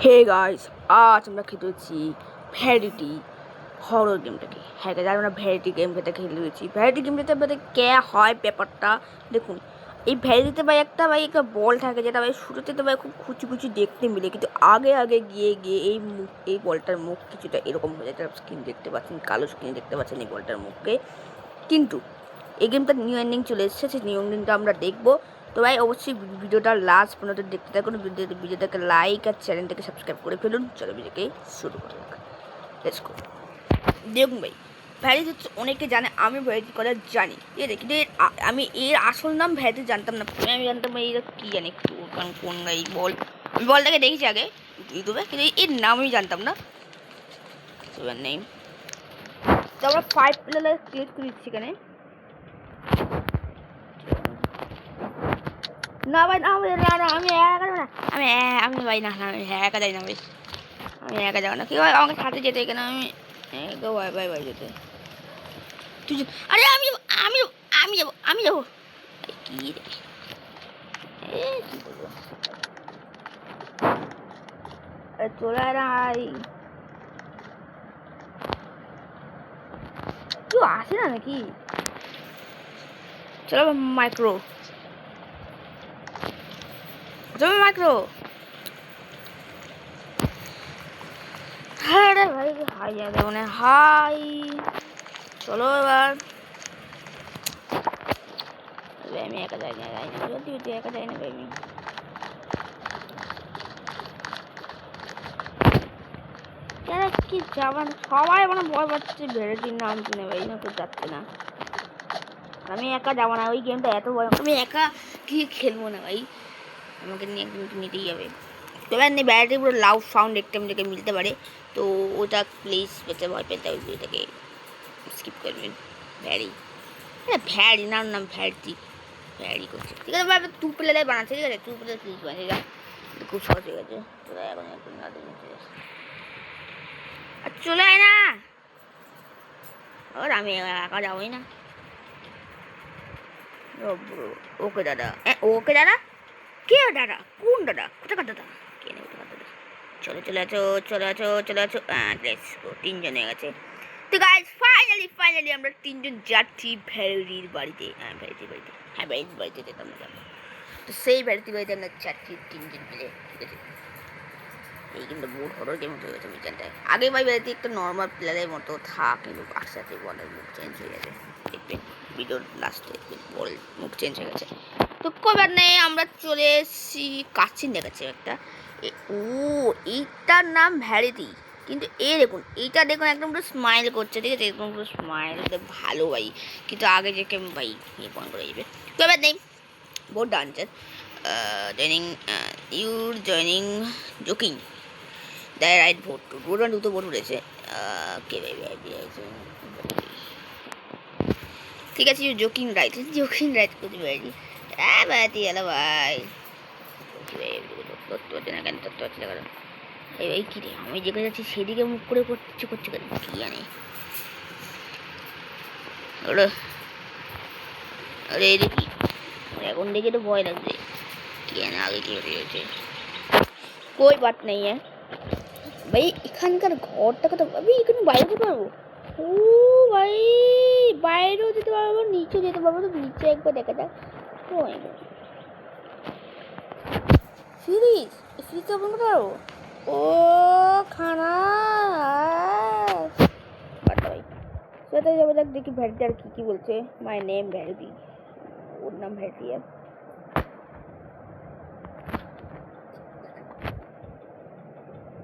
Hey guys, আজ আমরা খেলতেছি ভ্যারিটি হরর গেমটাকে। হ্যাঁ গাইস, আমরা ভ্যারিটি গেমটা খেলতেছি। ভ্যারিটি গেমটাতে আমাদের কে হয় ব্যাপারটা দেখুন। এই ভ্যারিটিতে ভাই একটা বল থাকে, যেটা ভাই শুরুতে তো ভাই খুব কুচি কুচি দেখতে মিলে, কিন্তু আগে আগে গিয়ে গিয়ে এই বলটার মুখ কিছুটা এরকম হয়ে যায়। স্ক্রিন দেখতে পাচ্ছেন, কালো স্ক্রিন দেখতে পাচ্ছেন এই বলটার মুখকে। কিন্তু এই গেমটার নিউ এন্ডিং চলে এসেছে, সেই নিউ এন্ডিংটা আমরা দেখবো। তো ভাই অবশ্যই ভিডিওটা লাস্ট পর্যন্ত দেখতে থাকুন। ভিডিওটাকে লাইক আর চ্যানেলটাকে সাবস্ক্রাইব করে ফেলুন। চলো ভিডিওকে শুরু করা যাক। Let's go. দেখুন ভাই, ভ্যারিটি হচ্ছে অনেকে জানে, আমি ভ্যারিটি করা জানি, ঠিক আছে, কিন্তু আমি এর আসল নাম ভ্যারিটি জানতাম না। আমি জানতাম এর কী জানি কোন এই বল, আমি বলটাকে দেখেছি আগে ইউটিউবে, কিন্তু এর নাম আমি জানতাম না। এবার নেই তো আমরা 5 প্লেয়ার ক্লিক করে দিচ্ছি এখানে। না ভাই, না আমি একা যাবো না, আমি ভাই না, আমি একা যাই না ভাই, আমি একা যাবো না। কি ভাই আমাকে সাথে যেতে এখানে, আমি ভাই ভাই ভাই যেতে তুই আরে আমি আমি আমি যাবো, আমি যাবো কি রে, কি বলবো, চলে আয় না ভাই, কেউ আসে না নাকি? চলো মাইক্রো, চলো মাইক্রো। হ্যাঁ রে ভাই, হাই যাবে মানে হাই। চলো এবার, আমি একা যাই না, সত্যি সত্যি একা যাই না ভাই। আমি কেন কি যাবেন সবাই, মানে ভয় পাচ্ছে ভ্যারিটির নাম শুনে ভাই, না কেউ যাচ্ছে না। আমি একা যাবো না, ওই গেমটা এত ভয়, আমি একা কি খেলবো না ভাই, আমাকে নিয়ে একদিন নিতেই হবে। তবে আপনি ভ্যারিটি পুরো লাউড সাউন্ড একটা থেকে মিলতে পারে, তো ওটা প্লিজ পেতে ভয় পেতে হবে, ওইটাকে স্কিপ করবেন। ভ্যারি, হ্যাঁ ভ্যারি নাম ভ্যারিটি, ভ্যারি করছে, ঠিক আছে ভাই। 2 প্লেয়ারে বানাচ্ছে, ঠিক আছে, 2 প্লেয়ার প্লিজ বানিয়ে যা, খুব সহজ হয়ে গেছে। তোরা এখন একটু না দিন আর চলে আয় না, ওর আমি একা যাবোই না। ওকে দাদা, ওকে দাদা, কে দাদা, কোন দাদা, কোথাকার দাদা, কে নেই কোথাকার দাদা। চলো চলে আছো, চলে আছো, চলে আছো। লেটস গো, 3 জন হয়ে গেছে। তো গাইস ফাইনালি আমরা 3 জন যাচ্ছি ভ্যারিটির বাড়িতে। ভ্যারিটির বাড়িতে, ভ্যারিটির বাড়িতে যেতাম না যাবো। তো সেই ভ্যারিটির বাড়িতে আমরা যাচ্ছি 3 জন মিলে, ঠিক আছে। এই কিন্তু বহুত হরর গেম হয়ে গেছে বিকেলটায়। আগে ভাই ভ্যারিটি একটা নর্মাল প্লেয়ারের মতো থাক, কিন্তু আস্তে আস্তে বলের মুখ চেঞ্জ হয়ে গেছে, দেখবেন ভিডিওর লাস্টে বল মুখ চেঞ্জ হয়ে গেছে। তো কবার নেই, আমরা চলে এসেছি কাচিন দেখাচ্ছে একটা। ও, এইটার নাম ভ্যারিটি, কিন্তু এইটা দেখুন একদম পুরো স্মাইল করছে, ঠিক আছে, একদম পুরো স্মাইল ভালো ভাই। কিন্তু আগে যে কেম ভাই ইয়ে পয়েন্ট করে যাবে। তো এবার নেই বহুত dancer joining, your joining joking the right vote, দুটো ভোট উঠেছে। কে ভাই ভাই ঠিক আছে, জোকিং রাইট করতে পারি। হ্যাঁ ভাই এলো ভাই, তত্ত্ব হচ্ছে না কেন, তত্ত্ব হচ্ছে না কেন, এই কী রে, আমি যেখানে যাচ্ছি সেদিকে মুখ করে করছে কেন, কী জানি। ওরা আরে এই দেখি, এখন দেখে তো ভয় লাগছে, কী জানি আগে কী হয়েছে। कोई बात नहीं है भाई, এখানকার ঘরটাকে তো আমি এখানে বাইরে যেতে পারবো। ও ভাই, বাইরেও যেতে পারবো, নিচেও যেতে পারবো। তো নিচে একবার দেখা যাক। ও ফ্রিজ, ফ্রিজ ওপেন করতে পারবো। ও খানা ভাই, সেটা যাবো যাক, দেখি ভ্যারিটি আর কি বলছে। মাই নেম ভ্যারিটি, ওর নাম ভ্যারিটি।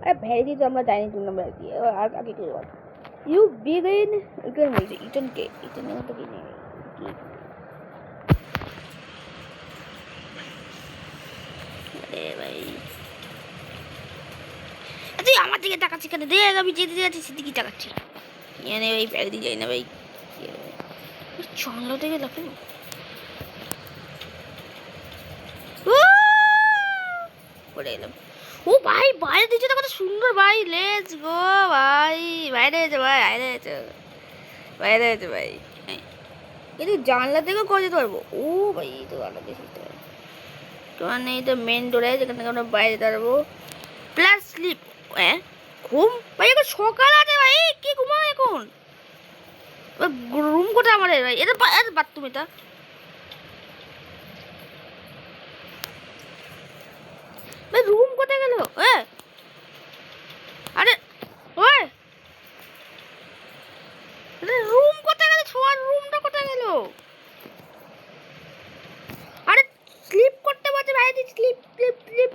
अरे ভ্যারিটি তো আমরা জানি, 2 নম্বর ভ্যারিটি। আর আগে কি বল, ইউ বিগিন ইটন বলছে, ইটনের মতো কি নেই কি। আরে ভাই তুই আমার দিকে তাকাচ্ছি কেন, দেখ আমি যেতে যাচ্ছি সেদিকে তাকাচ্ছি, এনে ভাই ভ্যারিটি যাই না ভাই, চন্দ্র থেকে দেখো। পড়ে এলাম। ও ভাই বাইরে দিচ্ছে তো কত সুন্দর ভাই, লেটস গো ভাই, বাইরে আছে ভাই, বাইরে আছে, বাইরে আছে ভাই। কিন্তু জানলা থেকেও করে দিতে পারবো। ও ভাই এই তো জানলা দিয়ে শিখতে পারবো। তোমার নেই তো মেন ডোরে, যেখান থেকে আমরা বাইরে যেতে পারবো। Plus sleep. হ্যাঁ ঘুম ভাই, এখন সকাল আছে ভাই, কি ঘুমাও এখন? রুম কোথায় আমার ভাই? এটা বাথরুম, এটা ভাই রুম কোথায় গেল? আরে ওই রুম কোথায় গেল? শোয়ার রুমটা কোথায় গেল? আরে স্লিপ করতে বলছে ভাই, স্লিপ স্লিপ স্লিপ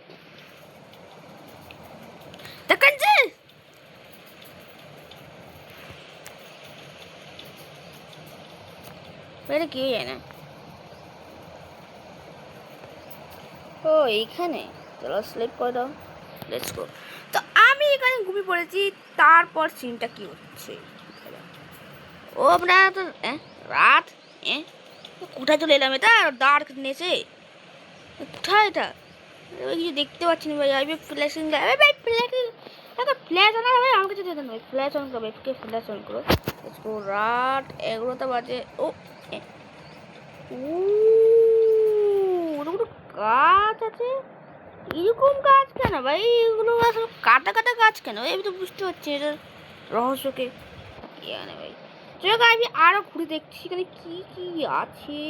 দেখেন যে এটা কি যায় না। ও এইখানে, চলো স্লিপ করে দাও, লেটস গো। তো আমি এখানে ঘুমিয়ে পড়েছি। তারপর সিনটা কি হচ্ছে ও আমরা তো রাত কোথায় চলে এলাম? এটা ডার্ক নেসে কোথায় এটা? ওই কিছু দেখতে পাচ্ছি না ভাই। আমি ফ্ল্যাশিং ভাই, ফ্ল্যাশিং একটা ফ্ল্যাশ আনা ভাই, আমার কাছে দেন ভাই। ফ্ল্যাশ অন করো, কে ফ্ল্যাশ অন করো। Let's go. রাত 11টা বাজে। ও গাছ আছে, এরকম গাছ কেন ভাই? এগুলো আসলে কাটা কাটা গাছ কেন ভাই? আমি তো বুঝতে পারছি এটার রহস্যকে। জানে ভাই, চলো আমি আরো ঘুরে দেখছি এখানে কি কি আছে।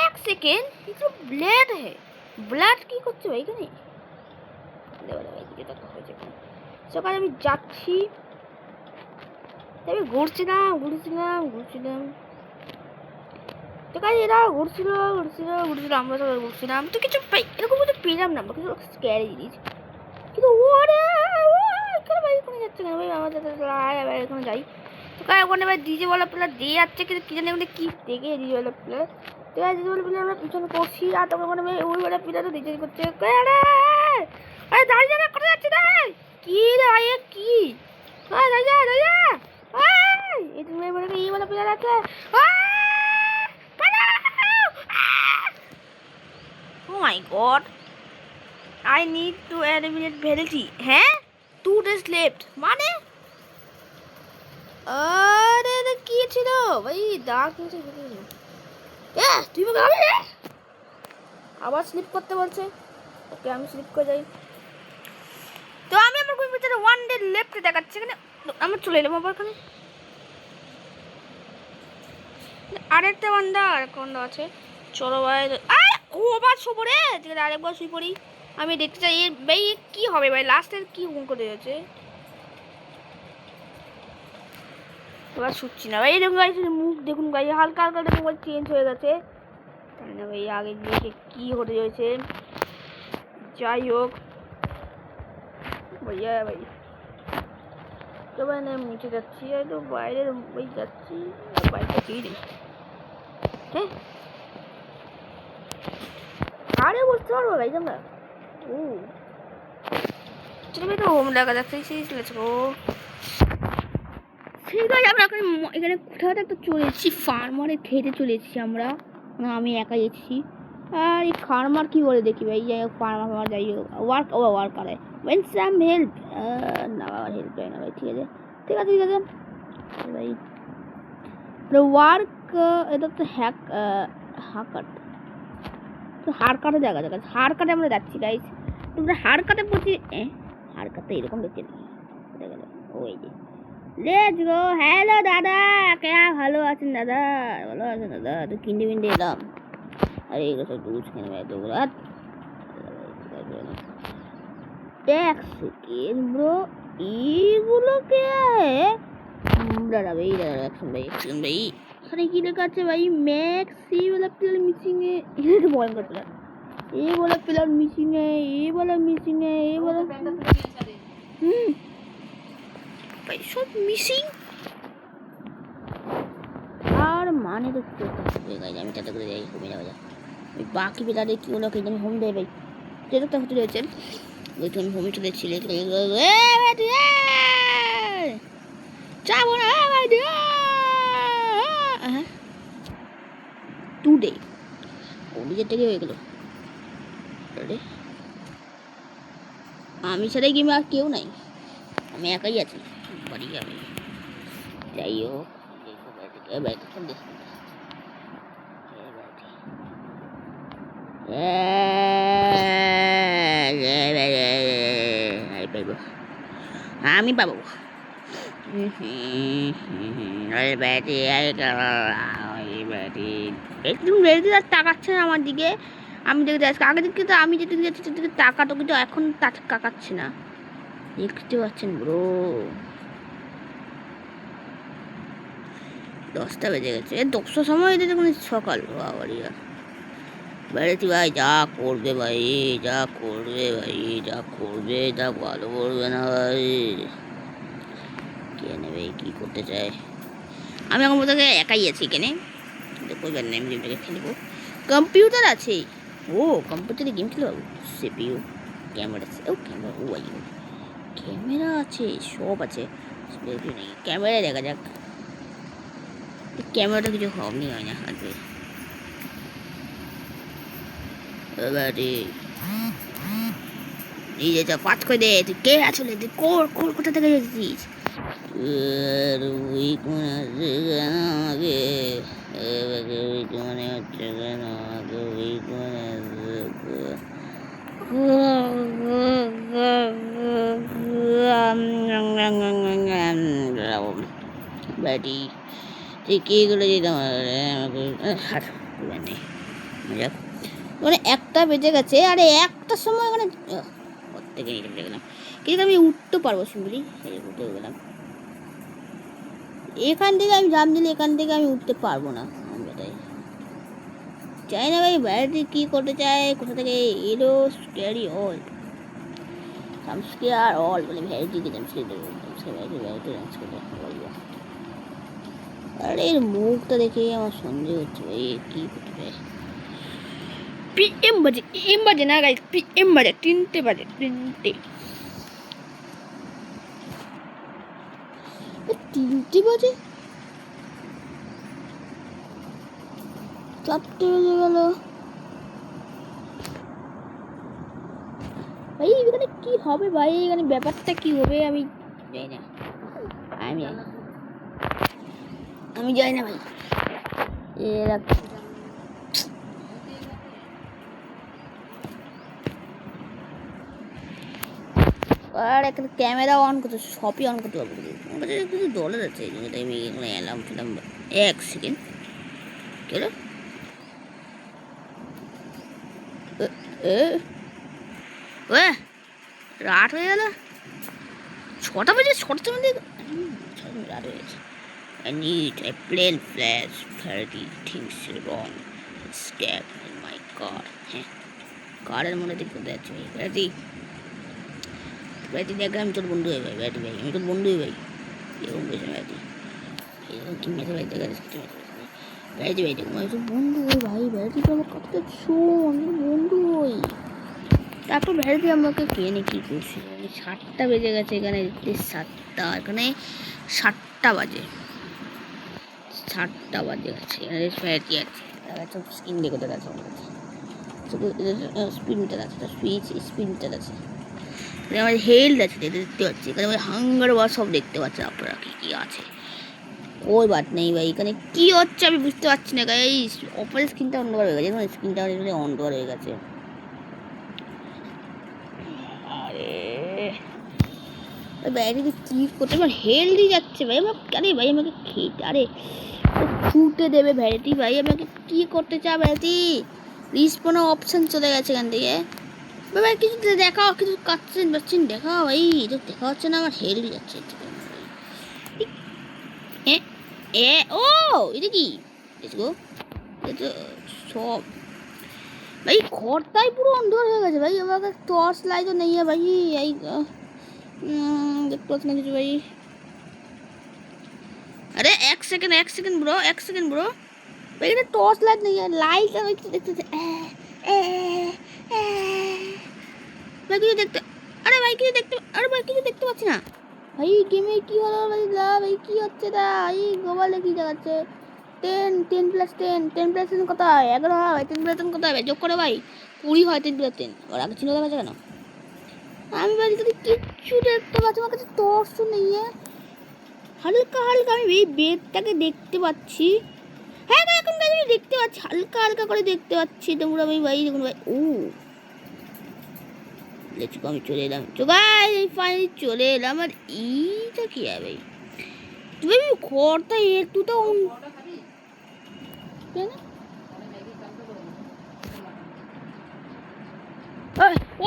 এক সেকেন্ড, কিছু ব্লাড হে, ব্লাড কি করছে ভাই এখানে? সকালে আমি যাচ্ছি, আমি ঘুরছিলাম ঘুরছিলাম ঘুরছিলাম। তো কাজ এরা ঘুরছিল ঘুরছিল ঘুরছিল, আমরা সবাই ঘুরছিলাম। তো কিছু এরকম কিছু পেলাম না, কিছু স্ক্যারি জিনিস। কিন্তু ওরে এখানে ভাই কোনো যাচ্ছে কেন ভাই? আমার সাথে আবার এখানে যাই। তো কাজ ওখানে ভাই ডিজে বলা প্লেয়ার দিয়ে যাচ্ছে, কিন্তু কি জানি ওখানে কি দেখে ডিজে বলা প্লেয়ার। তো কাজ ডিজে বলা প্লেয়ার আমরা পিছনে করছি, আর তখন ওখানে ভাই ওই বলা প্লেয়ারও ডিজে করছে। আরে আরে দাঁড়িয়ে যাবে, কোথায় যাচ্ছে তাই? কি রে ভাই কি? দাঁড়িয়ে যা দাঁড়িয়ে যা। এই তুমি মনে করি এই বলা প্লেয়ার আছে। Oh my god, I need to eliminate penalty. হ্যাঁ 2 days left মানে? আরে এটা কি ছিল ভাই? ডার্ক নিচে তুই আমাকে আবার স্লিপ করতে বলছে। ওকে আমি স্লিপ করে যাই। তো আমি আমার কোন ভিতরে 1 ডে লেফট দেখাচ্ছে এখানে। আমার চলে এলাম আবার এখানে। আরেকটা বান্দা আছে। চলো ভাই, আরে আবার শুবো রে। ঠিক আছে আরেকবার শুই পড়ি। আমি দেখতে চাই ভাই কি হবে ভাই, লাস্টের কি হুম করে যাচ্ছে। এবার শুচ্ছি না ভাই। দেখুন গাইস মুখ দেখুন গাই, হালকা হালকা দেখুন ভাই চেঞ্জ হয়ে গেছে, তাই না ভাই? আগে গিয়ে কি হতে হয়েছে। যাই হোক ভাইয়া ভাই, তো ভাই না আমি নিচে যাচ্ছি, একটু বাইরে ভাই যাচ্ছি, বাইকটা দিয়ে দিই। হ্যাঁ আরে বুঝতে পারবো ভাই আমরা। ও চলো ভাই, তো হোম দেখা যাচ্ছে। ও ঠিক আছে, আমরা এখানে কোথাও একটা চলে এসেছি, ফার্মারে খেতে চলে এসেছি আমরা। আমি একাই এসেছি। আর এই ফার্মার কি বলে দেখি ভাই, যাই হোক ফার্মার যাই হোক ওয়ার্ক করে ওয়েন সাম হেল্প। না বাবার হেল্প হয় না ভাই। ঠিক আছে ঠিক আছে ঠিক আছে ভাই। ওয়ার্ক এটা তো হাকাট, তো হার কাটে দেখা যাক। হার কাটে আমরা যাচ্ছি গাইস। তোমরা হার কাটে পড়ছি, হার কাটে এরকম দেখতে গেল। ওই যে লেটস গো। হ্যালো দাদা, কে ভালো আছেন দাদা? ভালো আছেন দাদা? তো কিনতে কিনতে এলাম। আরে এগুলো সব দুধ কিনে ভাই, দুগুলো এক সেকেন্ড ব্রো, এগুলো কে? দাদা ভাই দাদা একশন ভাই একশন ভাই। এখানে কি লেখা আছে ভাই? ম্যাক্সি বলা প্লেয়ার মিসিং এ। এটা ভয়ঙ্কর প্লেয়ার। এ বলা প্লেয়ার মিসিং এ, এ বলা মিসিং এ, এ বলা ভাই সব মিসিং। আর মানে তো আমি তাতে করে যাই কমে যাওয়া যায়। ওই বাকি বেলারে কি হলো কিন্তু আমি হোম দেয় ভাই, যেটা তো হতে রয়েছেন ওই তো আমি হোমে চলে এসেছি। যাবো না ভাই, টুডে ও নিজের থেকে হয়ে গেল। আমি ছাড়াই গেমে আর কেউ নাই, আমি একাই আছি বাড়ি। আমি যাই হোক আমি পাবো। আরে ব্যাটি ব্যাটি একদম রেডি আর তাকাচ্ছে না আমার দিকে। আমি দেখতে যাচ্ছি আগে দিকে, তো আমি যেদিকে যাচ্ছি সেদিকে তাকাতো, কিন্তু এখন তাকাচ্ছে না, দেখতে পাচ্ছেন ব্রো। 10টা বেজে গেছে, 10টার সময় এটা যখন সকাল বাবারিয়া। বেড়েছি ভাই, যা করবে ভাই, যা করবে ভাই, যা করবে, যা ভালো করবে না ভাই, কে নেবে কি করতে চায়। আমি এখন বোধ হয় একাই আছি এখানে, দেখো এবার আমি গেমটাকে খেলবো। কম্পিউটার আছে, ও কম্পিউটারে গেম খেলবো। সিপিইউ, ক্যামেরা আছে, ও ক্যামেরা, ও আই ক্যামেরা আছে, সব আছে, নেই ক্যামেরায় দেখা যাক। ক্যামেরাটা কিছু হবনি হয় না হাতে। এবারে নিজে যা পাঁচ করে দে, তুই কে আসলে, তুই কোথা থেকে এসেছিস? উইক মনে হচ্ছে কেন আমাকে, উইক মনে হচ্ছে কেন আমাকে, উইক মনে হচ্ছে। ব্যাটি তুই কি করে দিতাম মানে 1টা বেজে গেছে, আরে 1টার সময় মানে থেকে নিচে চলে গেলাম, কিন্তু আমি উঠতে পারবো সিম্পলি, উঠে গেলাম। এখান থেকে আমি জাম দিলে এখান থেকে আমি উঠতে পারবো না, আমি তাই চাই না ভাই। ব্যাটারি কি করতে চায়, কোথা থেকে এলো, স্ক্যারি অল সামস্কেয়ার অল বলে ভ্যারাইটিকে জামস্কেয়ার দেবো, ভ্যারাইটি জামস্কেয়ার দেবো। আরে এর মুখটা দেখে আমার সন্দেহ হচ্ছে ভাই, কি করতে চায়। PM বাজে, AM বাজে না গাইস, PM বাজে, 3টে বাজে, 3টে বাজে, 4টে বেজে গেল ভাই। এখানে কি হবে ভাই, এখানে ব্যাপারটা কি হবে আমি জানি না, আমি জানি না ভাই। এরা আর এখানে ক্যামেরা অন করতে, সবই অন করতে পারবো, কিছু ডলার আছে এই জন্য আমি এখানে এলাম ফেলাম। 1 সেকেন্ড কেন রাত হয়ে গেল, 6টা বাজে, 6টার মধ্যে রাত হয়ে গেছে। I need a plain flash, 30 things wrong, step in my car. হ্যাঁ, কারের মধ্যে দেখতে যাচ্ছি ভাই। ব্যাটি দেখ, আমি তোর বন্ধু হয়ে ভাই, ব্যাটি ভাই আমি তোর বন্ধু হয়ে ভাই, এরকম বলছি ব্যাটি, এরকম কি মেসে ভাই দেখা যাচ্ছে ব্যাটি ভাই, দেখুন আমি তোর বন্ধু হই ভাই, ব্যাটি তো আমার কথাটা শোন, বন্ধু হই। তারপর ভ্যারাইটি আমাকে কে নে কী করছিল, 7টা বেজে গেছে এখানে, 7টা, এখানে 7টা বাজে, 7টা বাজে গেছে, এখানে ভ্যারাইটি আছে, সব স্ক্রিন দেখে আছে আমার কাছে, স্পিনটার আছে, স্পিনটার আছে, আমার হেলথ আছে, এটা দেখতে পাচ্ছি, এখানে আমার হাঙ্গার বা সব দেখতে পাচ্ছেন আপনারা কী কী আছে। ওই বাট নেই ভাই, এখানে কী হচ্ছে আমি বুঝতে পারছি না গাই। অপরে স্ক্রিনটা অন্ধকার হয়ে গেছে, মানে স্ক্রিনটা অন্ধকার হয়ে গেছে। ব্যাটারি কি করতে, আমার হেলদি যাচ্ছে ভাই, আমার আরে ভাই আমাকে খেতে, আরে ছুটে দেবে ভ্যারাইটি ভাই, আমাকে কি করতে চা ভ্যারাইটি। রিস্পনের অপশান চলে গেছে এখান থেকে ভাই, কিছু দেখাও, কিছু কাটছেন বাচ্ছেন দেখাও ভাই, এটা দেখা হচ্ছে না, আমার হেলদি যাচ্ছে। এ ও এটা কি দেখো, এটা সব ভাই ঘরটাই পুরো অন্ধকার হয়ে গেছে ভাই, আমাকে টর্চ লাইটও নেই ভাই, এই দেখতে পাচ্ছি না কিছু ভাই। আরে 1 সেকেন্ড ব্রো, 1 সেকেন্ড ব্রো ভাই, এটা টর্চ লাইট নেই, লাইট আমি দেখতে ভাই, কিছু দেখতে, আরে ভাই কিছু দেখতে, আরে ভাই কিছু দেখতে পাচ্ছি না ভাই, গেমে কি হলো ভাই, ভাই কি হচ্ছে তা, এই মোবাইলে কি দেখাচ্ছে 10+10 কোথায়, 11 হয়, 10+10 কোথায় ভাই, যোগ করে ভাই 20 হয়, 10+10 আর আগে চিহ্ন দেখাচ্ছে কেন, আমি ভাই যদি কিচ্ছু দেখতে পাচ্ছি, আমার কাছে টর্চও নেই, হালকা হালকা আমি এই বেডটাকে দেখতে পাচ্ছি, হ্যাঁ ভাই এখন আমি দেখতে পাচ্ছি, হালকা হালকা করে দেখতে পাচ্ছি তোমরা ভাই, ভাই দেখুন ভাই, ও লেটস গো, আমি চলে এলাম। তো গাইস এই ফাইনালি চলে এলাম। আর এইটা কি হবে তুমি ঘরটা একটু তো কেন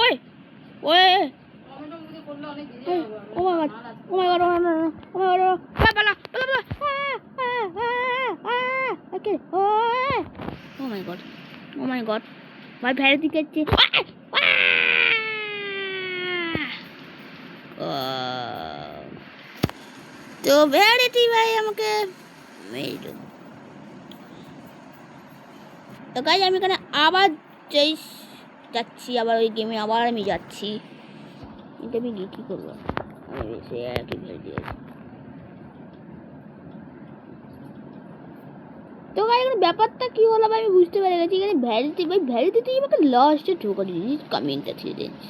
ওই ওই ও মাই গড ও মাই গড ও মাই গড ও মাই গড পালা পালা পালা ওকে ও মাই গড ও মাই গড ভাই ভেড়ে দিকে তো ভেড়েটি ভাই আমাকে মেরে তো গাইজ আমি এখানে আবার যাচ্ছি আবার ওই গেমে আবার আমি যাচ্ছি কিন্তু আমি গিয়ে কী করবো আমি বেশি একই ভেড়ে দিয়েছি তো গাইজ এখানে ব্যাপারটা কী হলো ভাই আমি বুঝতে পেরে গেছি এখানে ভ্যালিটি ভাই ভ্যালিটি তুই আমাকে লাস্টে ঢোকা দিয়েছিস কামিংটা ছেড়ে দিয়েছিস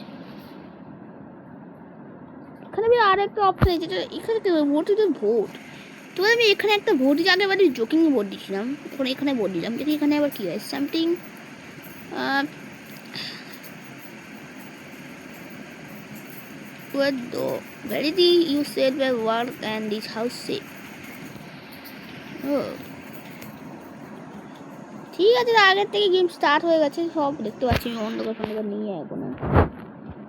এখানে আমি আর একটা অপশন আছে যেটা এখানে ভোট ভোট তো আমি এখানে একটা ভোট দিয়ে আগের বাড়ি জোকিং ভোট দিয়েছিলাম এখন এখানে ভোট দিলাম কিন্তু এখানে আবার কী হয় something with the validity you said were work and this house safe ঠিক আছে আগের থেকে গেম স্টার্ট হয়ে গেছে সব দেখতে পাচ্ছি আমি অন্ধকার ফন্ধকার নিয়ে এখন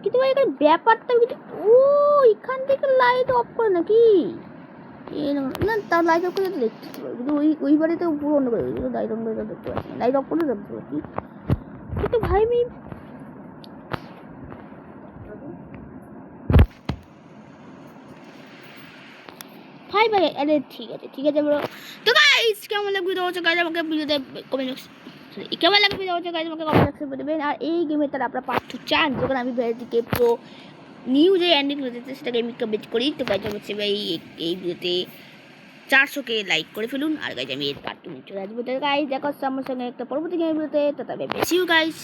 কিন্তু ভাই এখানে ব্যাপারটা কিন্তু ও এখান থেকে লাইট অফ করে নাকি না তার লাইট অফ করে দেখতে পারবো কিন্তু ওই বাড়িতে পুরো অন্ধকার হয়ে গেছে লাইট অন করে দেখতে পাচ্ছি লাইট অফ করে দেখতে পাচ্ছি কিন্তু ভাই আমি ভাই ভাই আরে ঠিক আছে ব্রো তো গাইস কেমন লাগবে ভিডিও হচ্ছে গাইস আমাকে ভিডিওতে কমেন্ট সরি কেমন লাগবে ভিডিও হচ্ছে গাইস আমাকে কমেন্ট সেকশনে বলবেন আর এই গেমে তার আপনারা পার্ট 2 চান যখন আমি ভেরিটিকে প্রো নিউ যে এন্ডিং হয়েছে সেটাকে আমি কমেন্ট করি তো গাইস হচ্ছে ভাই এই ভিডিওতে 400 লাইক করে ফেলুন আর গাইস আমি এর পার্ট 2 চলে আসবো তো গাইস দেখো আমার সঙ্গে একটা পরবর্তী গেমের ভিডিওতে তো তবে বেশি গাইস